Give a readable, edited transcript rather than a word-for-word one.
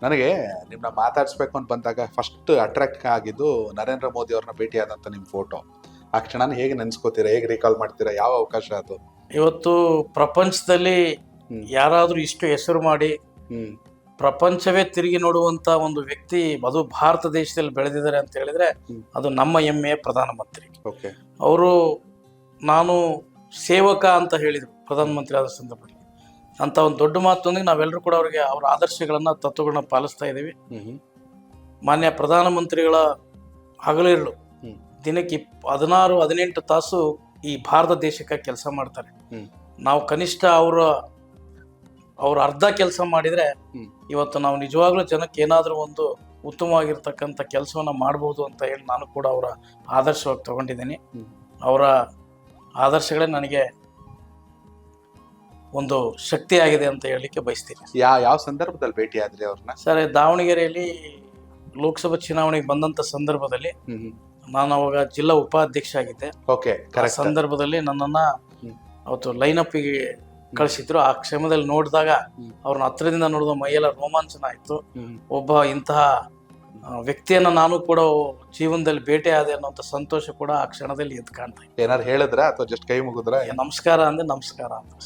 ನನಗೆ ನಿಮ್ಮನ್ನ ಮಾತಾಡಿಸ್ಬೇಕು ಅಂತ ಬಂದಾಗ ಫಸ್ಟ್ ಅಟ್ರಾಕ್ಟ್ ಆಗಿದ್ದು ನರೇಂದ್ರ ಮೋದಿ ಅವ್ರನ್ನ ಭೇಟಿಯಾದಂಥ ನಿಮ್ಮ ಫೋಟೋ. ಆ ಕ್ಷಣನ ಹೇಗೆ ನೆನೆಸ್ಕೋತೀರಾ, ಹೇಗೆ ರೀಕಾಲ್ ಮಾಡ್ತೀರಾ, ಯಾವ ಅವಕಾಶ ಅದು? ಇವತ್ತು ಪ್ರಪಂಚದಲ್ಲಿ ಯಾರಾದರೂ ಇಷ್ಟು ಹೆಸರು ಮಾಡಿ ಹ್ಮ್ ಪ್ರಪಂಚವೇ ತಿರುಗಿ ನೋಡುವಂತ ಒಂದು ವ್ಯಕ್ತಿ ಅದು ಭಾರತ ದೇಶದಲ್ಲಿ ಬೆಳೆದಿದ್ದಾರೆ ಅಂತ ಹೇಳಿದ್ರೆ ಅದು ನಮ್ಮ ಹೆಮ್ಮೆಯ ಪ್ರಧಾನಮಂತ್ರಿ. ಓಕೆ. ಅವರು ನಾನು ಸೇವಕ ಅಂತ ಹೇಳಿದರು ಪ್ರಧಾನಮಂತ್ರಿ ಆದ ಸಂದರ್ಭದಲ್ಲಿ. ಅಂತ ಒಂದು ದೊಡ್ಡ ಮಾತೊಂದಿಗೆ ನಾವೆಲ್ಲರೂ ಕೂಡ ಅವರಿಗೆ ಅವರ ಆದರ್ಶಗಳನ್ನ ತತ್ವಗಳನ್ನ ಪಾಲಿಸ್ತಾ ಇದ್ದೀವಿ. ಮಾನ್ಯ ಪ್ರಧಾನಮಂತ್ರಿಗಳ ಹಗಲಿರುಳು ದಿನಕ್ಕೆ 16-18 ತಾಸು ಈ ಭಾರತ ದೇಶಕ್ಕೆ ಕೆಲಸ ಮಾಡ್ತಾರೆ. ನಾವು ಕನಿಷ್ಠ ಅವ್ರ ಅರ್ಧ ಕೆಲಸ ಮಾಡಿದ್ರೆ ಇವತ್ತು ನಾವು ನಿಜವಾಗ್ಲೂ ಜನಕ್ಕೆ ಏನಾದರೂ ಒಂದು ಉತ್ತಮವಾಗಿರ್ತಕ್ಕಂಥ ಕೆಲಸವನ್ನ ಮಾಡ್ಬೋದು ಅಂತ ಹೇಳಿ ನಾನು ಕೂಡ ಅವರ ಆದರ್ಶವಾಗಿ ತಗೊಂಡಿದ್ದೀನಿ. ಅವರ ಆದರ್ಶಗಳೇ ನನಗೆ ಒಂದು ಶಕ್ತಿ ಆಗಿದೆ ಅಂತ ಹೇಳಲಿಕ್ಕೆ ಬಯಸ್ತೀನಿ. ಯಾವ ಸಂದರ್ಭದಲ್ಲಿ ಭೇಟಿ ಆದ್ರಿ ಅವ್ರನ್ನ? ಸರ್, ದಾವಣಗೆರೆಯಲ್ಲಿ ಲೋಕಸಭಾ ಚುನಾವಣೆಗೆ ಬಂದಂತ ಸಂದರ್ಭದಲ್ಲಿ ನಾನು ಅವಾಗ ಜಿಲ್ಲಾ ಉಪಾಧ್ಯಕ್ಷ ಆಗಿದ್ದೆ. ಓಕೆ. ಸಂದರ್ಭದಲ್ಲಿ ನನ್ನನ್ನ ಅವತ್ತು ಲೈನ್ ಅಪ್ ಗೆ ಕಳಿಸಿದ್ರು. ಆ ಕ್ಷಮದಲ್ಲಿ ನೋಡಿದಾಗ ಅವ್ರನ್ನ ಹತ್ರದಿಂದ ನೋಡಿದ ಮೈಯೆಲ್ಲ ರೋಮಾಂಚನ ಆಯ್ತು. ಒಬ್ಬ ಇಂತಹ ವ್ಯಕ್ತಿಯನ್ನ ನಾನು ಕೂಡ ಜೀವನದಲ್ಲಿ ಭೇಟಿ ಆದೆ ಅನ್ನೋಂಥ ಸಂತೋಷ ಕೂಡ ಆ ಕ್ಷಣದಲ್ಲಿ ಎದ್ದು ಕಾಣ್ತಾ ಇತ್ತು. ಏನಾರು ಹೇಳಿದ್ರ ಅಥವಾ ಜಸ್ಟ್ ಕೈ ಮುಗಿದ್ರ? ನಮಸ್ಕಾರ ಅಂದ್ರೆ ನಮಸ್ಕಾರ ಅಂತ.